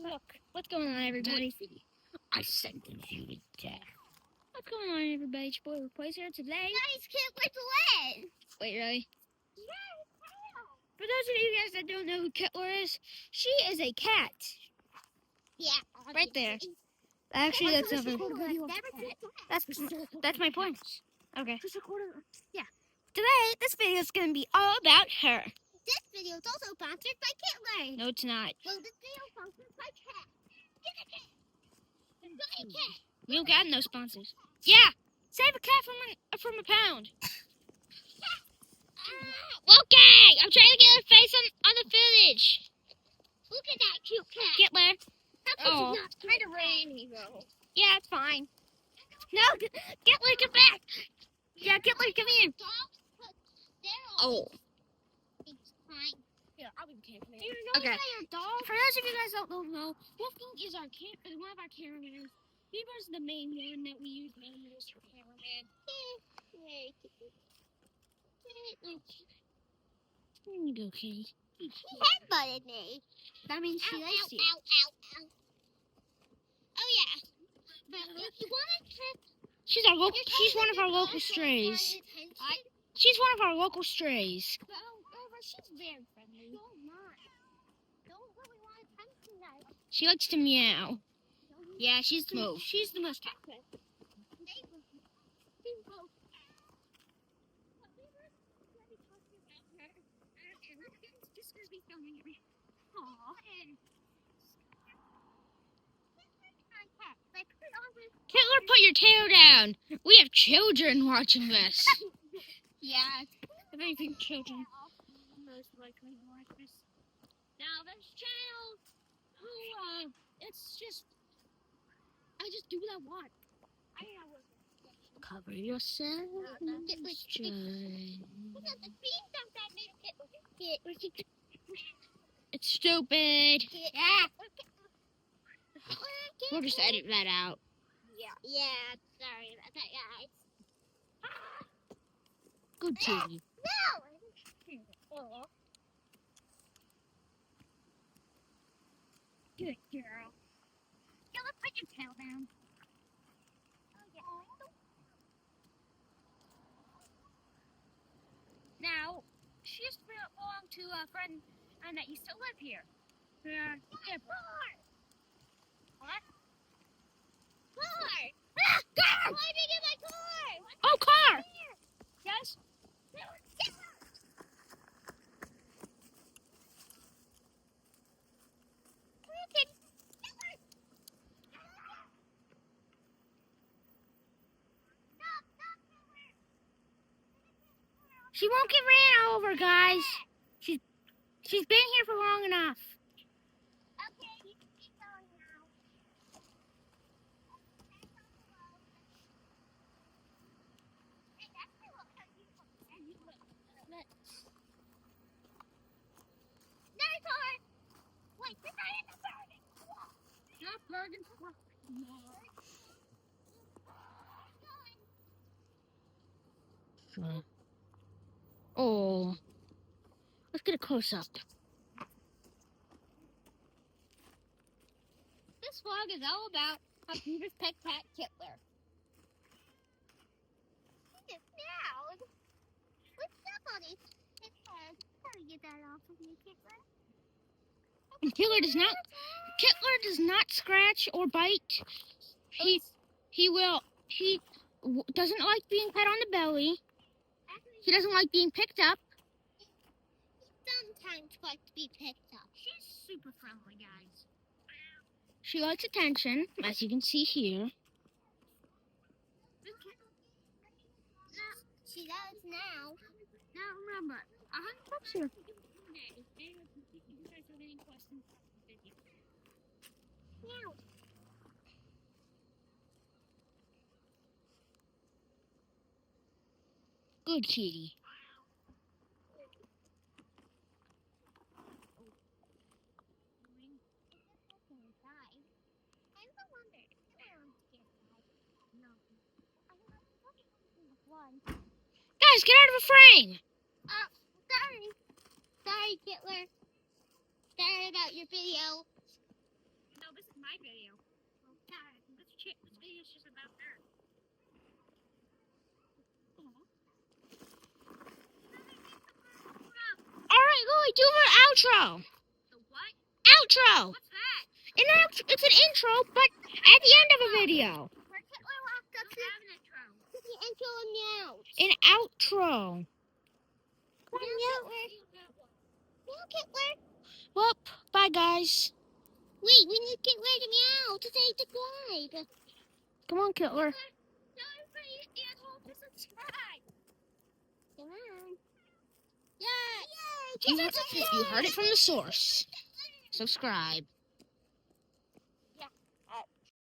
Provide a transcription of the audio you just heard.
Look, what's going on, everybody? I sentenced you to death. What's going on, everybody? It's your boy Replace here today. Guys, can't wait to win. Wait, really? Yeah, For those of you guys that don't know who Kittler is, she is a cat. yeah, Right there. Actually, that's over. That's my point. Okay. Yeah. Today, this video is going to be all about her. This video is also sponsored by Kittler. No, it's not. Well, this video is sponsored by Cat. Get a cat. Buy a cat. We don't got no sponsors. Yeah, save a cat from a pound. Okay, I'm trying to get her face on the footage. Look at that cute cat. Kittler. Oh, it's kind of rainy though. Yeah, it's fine. No, Kittler, come back. Yeah, Kittler, come here. Dogs put sterile. Oh. It's fine. Yeah, I'll be camping. Do you know Okay. that your dog? For those of you guys that don't know, Wolfgang is one of our cameramans. Bieber's the main one that we use mainly as our cameraman. There you go, kitty. She headbutted me. That means she Ow, likes ow, you. ow, ow, ow. Oh yeah. But if you want to check, She's one of our local strays. She's one of our local strays. but she's very friendly. Don't really want attention though. She likes to meow. Yeah, she's the most active. Kittler, put your tail down. We have children watching this. Yeah. If anything, children most likely watch this. Now, this channel, it's just, I just do what I want. Cover yourself. It's stupid. Yeah. We'll just edit that out. Yeah. Sorry about that, guys. Good TV. No. Good girl. Let's put your tail down. Now, she used to belong to a friend that used to live here. Yeah. What? Car. Car! Why did you get my car? Oh, car! Yes? She won't get ran over, guys. She's been here for long enough. Okay, you can keep going now. Another car. Wait, this I in the burning. Not Bergen. Oh. Let's get a close-up. This vlog is all about how Beaver's pet cat Kittler. He just meowed. What's up on his head? How do you get that off of me, Kittler? And Kittler does not scratch or bite. He doesn't like being pet on the belly. He doesn't like being picked up. Sometimes likes to be picked up. She's super friendly, guys. She likes attention, as you can see here. She does now. Now remember, $100 here. Meow. Good kitty. Guys, get out of the frame! Sorry. Sorry, Kittler. Sorry about your video. my video. Okay, this video is just about her. Alright, Lily, do our outro. The what? Outro. What's that? It's an intro, but at the end of a video. Where Hitler walked up to Have an intro. the intro and meow. An outro. Come on, meow. Meow, Hitler. Well, bye, guys. Wait, we need Hitler to meow to say subscribe. Come on, Kittler. Tell everybody at home to subscribe. Come on. Yay! You heard it from the source. Subscribe.